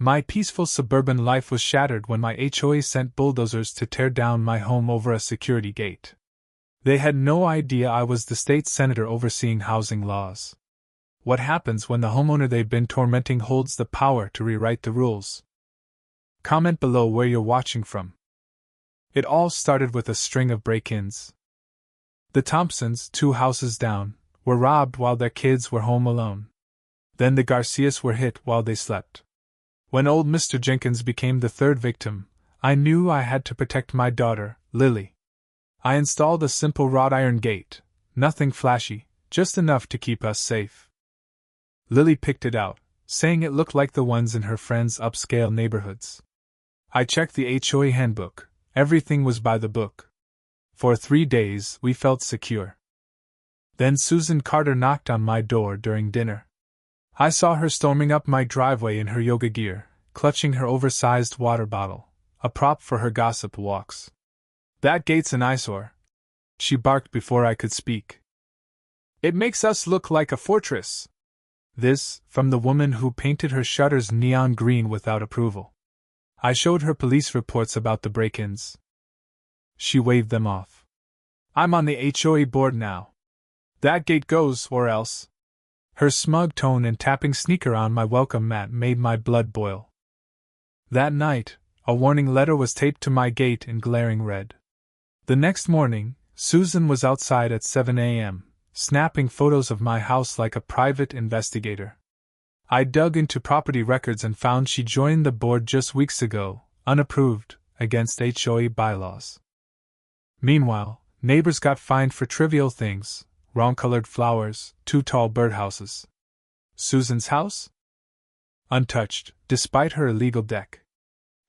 My peaceful suburban life was shattered when my HOA sent bulldozers to tear down my home over a security gate. They had no idea I was the state senator overseeing housing laws. What happens when the homeowner they've been tormenting holds the power to rewrite the rules? Comment below where you're watching from. It all started with a string of break-ins. The Thompsons, 2 houses down, were robbed while their kids were home alone. Then the Garcias were hit while they slept. When old Mr. Jenkins became the 3rd victim, I knew I had to protect my daughter, Lily. I installed a simple wrought iron gate, nothing flashy, just enough to keep us safe. Lily picked it out, saying it looked like the ones in her friends' upscale neighborhoods. I checked the HOA handbook, everything was by the book. For 3 days we felt secure. Then Susan Carter knocked on my door during dinner. I saw her storming up my driveway in her yoga gear, clutching her oversized water bottle, a prop for her gossip walks. "That gate's an eyesore," she barked before I could speak. "It makes us look like a fortress." This, from the woman who painted her shutters neon green without approval. I showed her police reports about the break-ins. She waved them off. "I'm on the HOA board now. That gate goes, or else." Her smug tone and tapping sneaker on my welcome mat made my blood boil. That night, a warning letter was taped to my gate in glaring red. The next morning, Susan was outside at 7 a.m., snapping photos of my house like a private investigator. I dug into property records and found she joined the board just weeks ago, unapproved, against HOA bylaws. Meanwhile, neighbors got fined for trivial things: wrong-colored flowers, 2 tall birdhouses. Susan's house? Untouched, despite her illegal deck.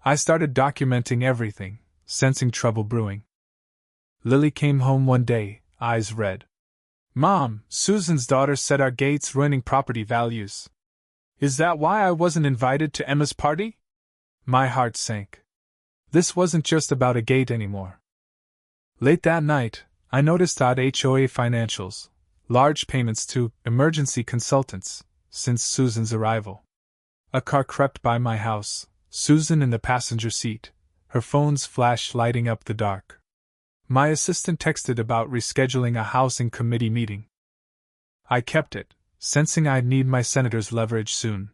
I started documenting everything, sensing trouble brewing. Lily came home one day, eyes red. "Mom, Susan's daughter said our gate's ruining property values. Is that why I wasn't invited to Emma's party?" My heart sank. This wasn't just about a gate anymore. Late that night, I noticed odd HOA financials, large payments to emergency consultants, since Susan's arrival. A car crept by my house, Susan in the passenger seat, her phone's flash lighting up the dark. My assistant texted about rescheduling a housing committee meeting. I kept it, sensing I'd need my senator's leverage soon.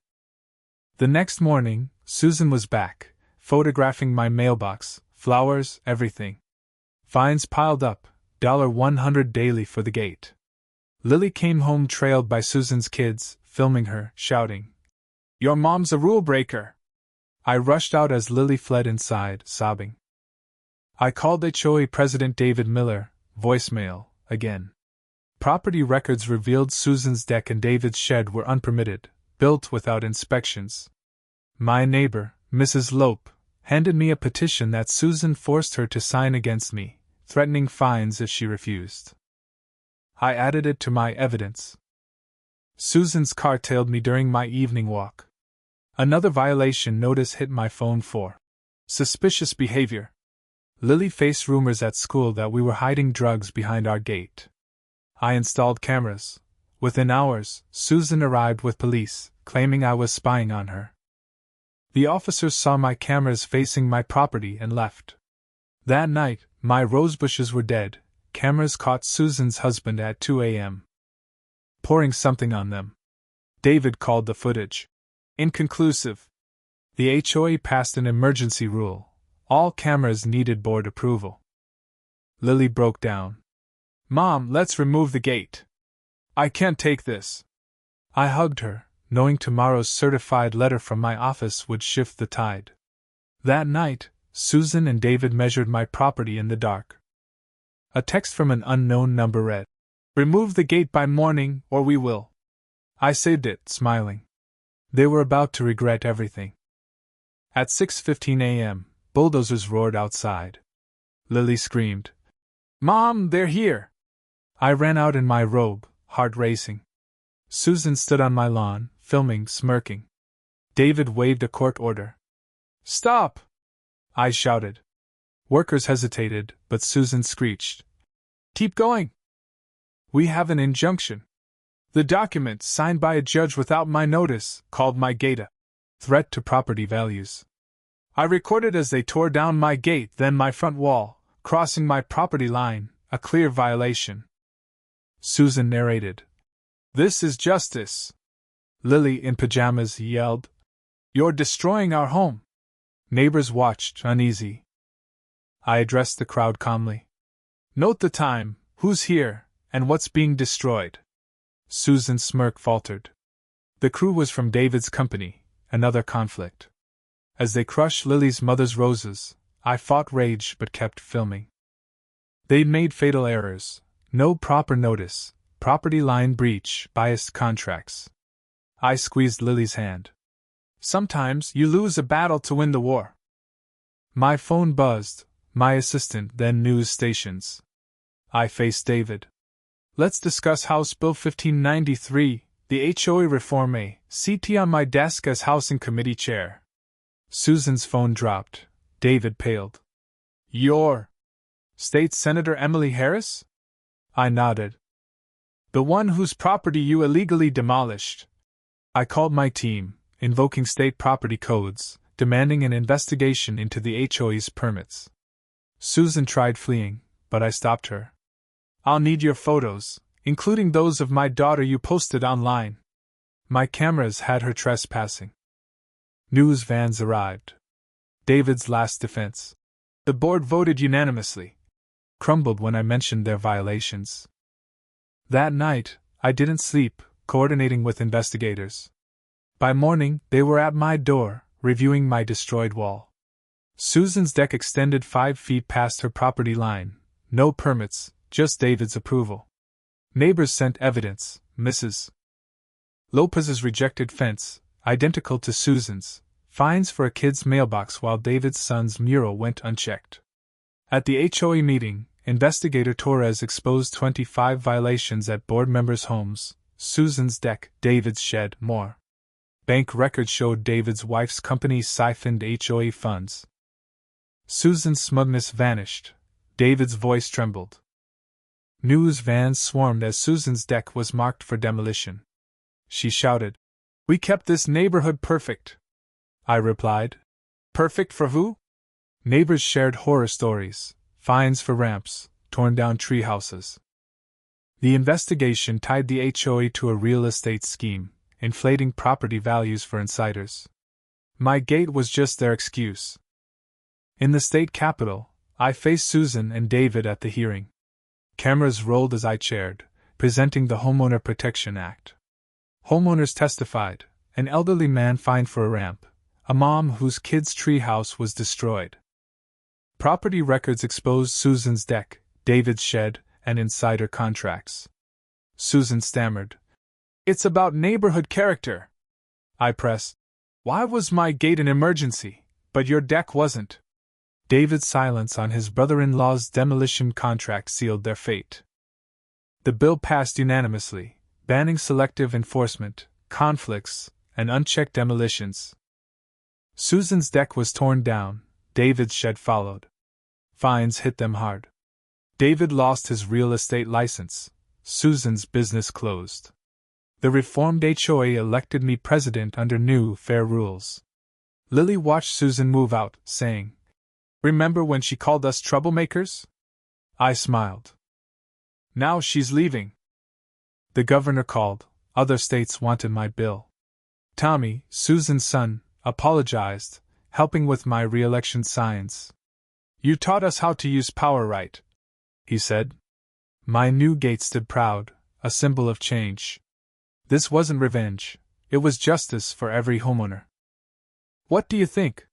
The next morning, Susan was back, photographing my mailbox, flowers, everything. Fines piled up, $100 daily for the gate. Lily came home trailed by Susan's kids, filming her, shouting, "Your mom's a rule breaker!" I rushed out as Lily fled inside, sobbing. I called HOA President David Miller, voicemail, again. Property records revealed Susan's deck and David's shed were unpermitted, built without inspections. My neighbor, Mrs. Lope, handed me a petition that Susan forced her to sign against me, threatening fines if she refused. I added it to my evidence. Susan's car tailed me during my evening walk. Another violation notice hit my phone for suspicious behavior. Lily faced rumors at school that we were hiding drugs behind our gate. I installed cameras. Within hours, Susan arrived with police, claiming I was spying on her. The officers saw my cameras facing my property and left. That night, my rosebushes were dead. Cameras caught Susan's husband at 2 a.m. pouring something on them. David called the footage inconclusive. The HOA passed an emergency rule. All cameras needed board approval. Lily broke down. "Mom, let's remove the gate. I can't take this." I hugged her, knowing tomorrow's certified letter from my office would shift the tide. That night, Susan and David measured my property in the dark. A text from an unknown number read, "Remove the gate by morning, or we will." I saved it, smiling. They were about to regret everything. At 6:15 a.m., bulldozers roared outside. Lily screamed, "Mom, they're here!" I ran out in my robe, heart racing. Susan stood on my lawn, filming, smirking. David waved a court order. "Stop!" I shouted. Workers hesitated, but Susan screeched, "Keep going! We have an injunction. The document, signed by a judge without my notice, called my gate a Threat to property values. I recorded as they tore down my gate, then my front wall, crossing my property line, a clear violation. Susan narrated. This is justice. Lily in pajamas yelled. You're destroying our home. Neighbors watched, uneasy. I addressed the crowd calmly. Note the time, who's here, and what's being destroyed. Susan's smirk faltered. The crew was from David's company, another conflict. As they crushed Lily's mother's roses, I fought rage but kept filming. They'd made fatal errors, no proper notice, property line breach, biased contracts. I squeezed Lily's hand. Sometimes you lose a battle to win the war. My phone buzzed, my assistant, then news stations. I faced David. Let's discuss House Bill 1593, the HOA reform CT on my desk as Housing Committee Chair. Susan's phone dropped. David paled. You're State Senator Emily Harris? I nodded. The one whose property you illegally demolished. I called my team, invoking state property codes, demanding an investigation into the HOA's permits. Susan tried fleeing, but I stopped her. I'll need your photos, including those of my daughter you posted online. My cameras had her trespassing. News vans arrived. David's last defense. The board voted unanimously. Crumbled when I mentioned their violations. That night, I didn't sleep, coordinating with investigators. By morning, they were at my door, reviewing my destroyed wall. Susan's deck extended 5 feet past her property line. No permits, just David's approval. Neighbors sent evidence, Mrs. Lopez's rejected fence, identical to Susan's, fines for a kid's mailbox while David's son's mural went unchecked. At the HOA meeting, investigator Torres exposed 25 violations at board members' homes, Susan's deck, David's shed, more. Bank records showed David's wife's company siphoned HOA funds. Susan's smugness vanished. David's voice trembled. News vans swarmed as Susan's deck was marked for demolition. She shouted, We kept this neighborhood perfect. I replied, Perfect for who? Neighbors shared horror stories, fines for ramps, torn down tree houses. The investigation tied the HOA to a real estate scheme, inflating property values for insiders. My gate was just their excuse. In the state capitol, I faced Susan and David at the hearing. Cameras rolled as I chaired, presenting the Homeowner Protection Act. Homeowners testified, an elderly man fined for a ramp, a mom whose kid's treehouse was destroyed. Property records exposed Susan's deck, David's shed, and insider contracts. Susan stammered. It's about neighborhood character. I pressed. Why was my gate an emergency, but your deck wasn't? David's silence on his brother-in-law's demolition contract sealed their fate. The bill passed unanimously, banning selective enforcement, conflicts, and unchecked demolitions. Susan's deck was torn down, David's shed followed. Fines hit them hard. David lost his real estate license. Susan's business closed. The reformed HOA elected me president under new, fair rules. Lily watched Susan move out, saying, Remember when she called us troublemakers? I smiled. Now she's leaving. The governor called. Other states wanted my bill. Tommy, Susan's son, apologized, helping with my re-election signs. You taught us how to use power right, he said. My new gate stood proud, a symbol of change. This wasn't revenge, it was justice for every homeowner. What do you think?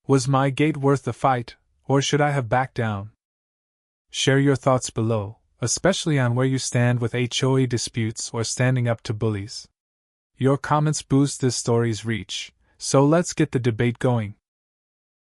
Was my gate worth the fight, or should I have backed down? Share your thoughts below, especially on where you stand with HOA disputes or standing up to bullies. Your comments boost this story's reach, so let's get the debate going.